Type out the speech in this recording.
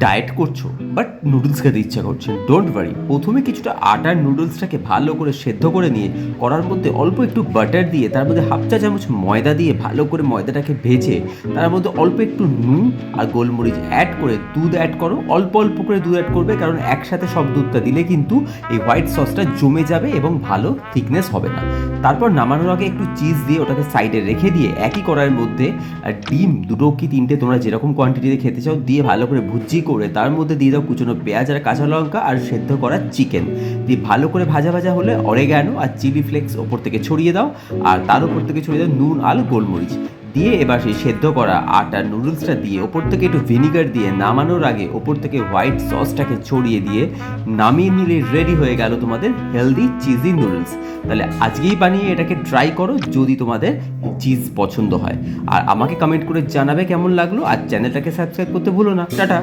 Diet করছো but noodles খেতে ইচ্ছা করছে, ডোন্ট ওয়ারি। প্রথমে কিছুটা আটার নুডলসটাকে ভালো করে সেদ্ধ করে নিয়ে কড়ার মধ্যে অল্প একটু বাটার দিয়ে তার মধ্যে হাফ চা চামচ ময়দা দিয়ে ভালো করে ময়দাটাকে ভেজে তার মধ্যে অল্প একটু নুন আর গোলমরিচ অ্যাড করে দুধ অ্যাড করো। অল্প অল্প করে দুধ অ্যাড করবে, কারণ একসাথে সব দুধটা দিলে কিন্তু এই হোয়াইট সসটা জমে যাবে এবং ভালো থিকনেস হবে না। তারপর নামানোর আগে একটু চিজ দিয়ে ওটাকে সাইডে রেখে দিয়ে একই কড়াইয়ের মধ্যে ডিম দুটো কি তিনটে তোমরা যেরকম কোয়ান্টিটিতে খেতে চাও দিয়ে ভালো করে ভুজি করে তার মধ্যে দিয়ে দাও কুচনো পেঁয়াজ আর কাঁচা লঙ্কা আর সেদ্ধ করা চিকেন দিয়ে ভালো করে ভাজা ভাজা হলে অরেগানো আর চিলি ফ্লেক্স ওপর থেকে ছড়িয়ে দাও, আর তার উপর থেকে ছড়িয়ে দাও নুন আর গোলমরিচ দিয়ে। এবার সেই সেদ্ধ করা আটা নুডলসটা দিয়ে ওপর থেকে একটু ভিনিগার দিয়ে নামানোর আগে ওপর থেকে হোয়াইট সসটাকে ছড়িয়ে দিয়ে নামিয়ে নিলে রেডি হয়ে গেল তোমাদের হেলদি চিজি নুডলস। তাহলে আজকেই বানিয়ে এটাকে ট্রাই করো যদি তোমাদের চিজ পছন্দ হয়, আর আমাকে কমেন্ট করে জানাবে কেমন লাগলো, আর চ্যানেলটাকে সাবস্ক্রাইব করতে ভুলো না। টাটা।